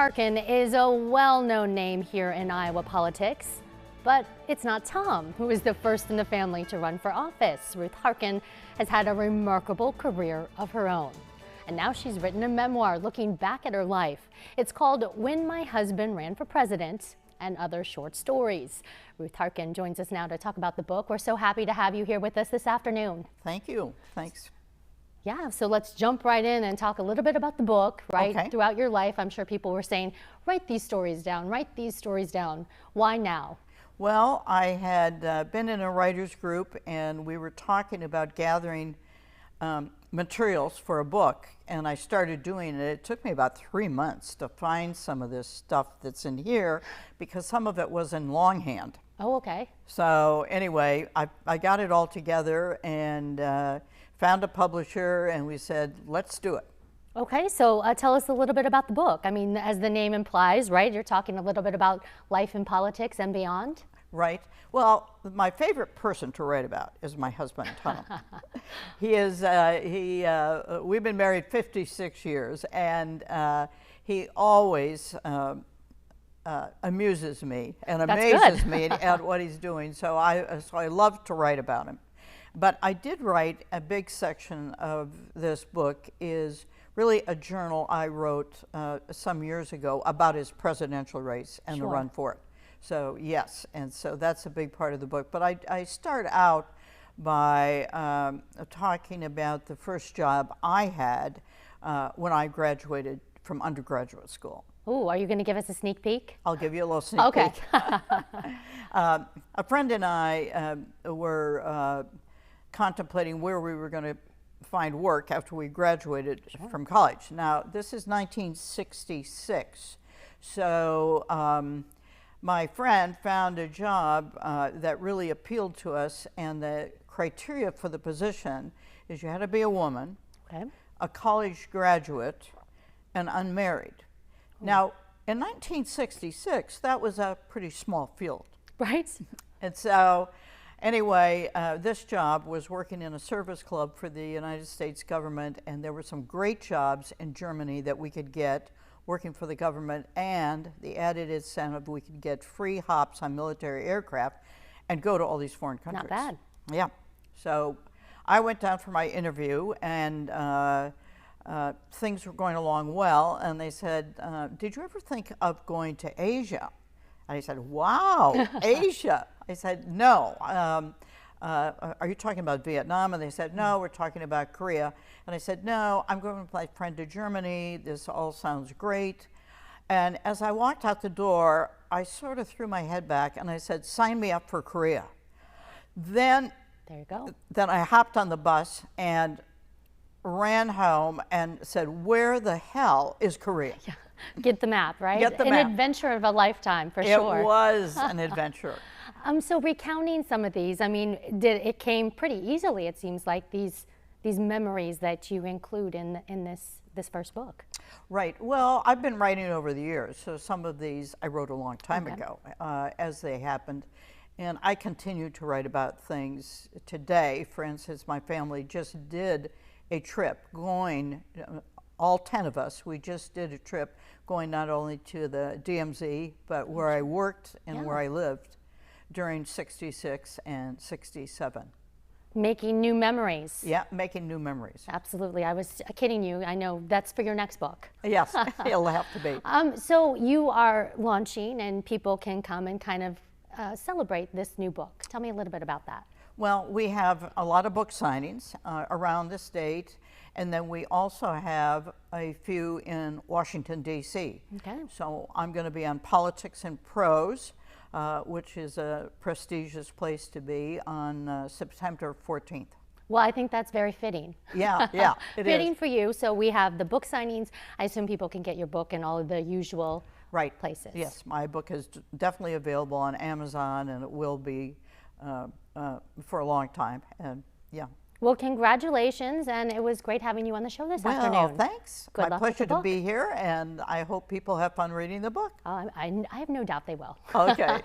Harkin is a well-known name here in Iowa politics, but it's not Tom, who is the first in the family to run for office. Ruth Harkin has had a remarkable career of her own. And now she's written a memoir looking back at her life. It's called When My Husband Ran for President and Other Short Stories. Ruth Harkin joins us now to talk about the book. We're so happy to have you here with us this afternoon. Thank you. Thanks. Yeah, so let's jump right in and talk a little bit about the book, right? Okay. Throughout your life, I'm sure people were saying, write these stories down, write these stories down. Why now? Well, I had been in a writer's group and we were talking about gathering materials for a book, and I started doing it. It took me about 3 months to find some of this stuff that's in here because some of it was in longhand. Oh, okay. So anyway, I got it all together and found a publisher, and we said, let's do it. Okay, so tell us a little bit about the book. I mean, as the name implies, right, you're talking a little bit about life in politics and beyond. Right. Well, my favorite person to write about is my husband, Tom. We've been married 56 years, and he always amuses me and amazes me at what he's doing. So I love to write about him. But I did write a big section of this book is really a journal I wrote some years ago about his presidential race and the run for it. So yes, and so that's a big part of the book. But I start out by talking about the first job I had when I graduated from undergraduate school. Ooh, are you going to give us a sneak peek? I'll give you a little sneak peek. A friend and I were contemplating where we were going to find work after we graduated from college. Now, this is 1966. So my friend found a job that really appealed to us, and the criteria for the position is you had to be a woman, a college graduate, and unmarried. Now, in 1966, that was a pretty small field. Right. And so, anyway, this job was working in a service club for the United States government, and there were some great jobs in Germany that we could get working for the government, and the added incentive, we could get free hops on military aircraft and go to all these foreign countries. Not bad. Yeah. So I went down for my interview, and things were going along well, and they said, did you ever think of going to Asia? And I said, wow, Asia. I said, no. Are you talking about Vietnam? And they said, no, we're talking about Korea. And I said, no, I'm going with my friend to Germany. This all sounds great. And as I walked out the door, I sort of threw my head back and I said, sign me up for Korea. Then, there you go. Then I hopped on the bus and ran home and said, where the hell is Korea? Yeah. Get the map, right? Get the map. An adventure of a lifetime, for sure. It was an adventure. So recounting some of these, I mean, it came pretty easily, it seems like, these memories that you include in this first book. Right. Well, I've been writing over the years, so some of these I wrote a long time ago as they happened. And I continue to write about things today. For instance, my family just did a trip going, all 10 of us, we just did a trip going not only to the DMZ, but where I worked and where I lived during 66 and 67. Making new memories. Yeah, making new memories. Absolutely. I was kidding you. I know that's for your next book. Yes, it'll have to be. So you are launching, and people can come and kind of celebrate this new book. Tell me a little bit about that. Well, we have a lot of book signings around the state, and then we also have a few in Washington, D.C. Okay. So I'm going to be on Politics and Prose, which is a prestigious place to be, on September 14th. Well, I think that's very fitting. Yeah, yeah, it is. Fitting for you. So we have the book signings. I assume people can get your book in all of the usual places. Yes, my book is definitely available on Amazon, and it will be for a long time. And yeah. Well, congratulations, and it was great having you on the show this afternoon. Well, thanks. Good My luck with pleasure the to book. be here, and I hope people have fun reading the book. I have no doubt they will. Okay.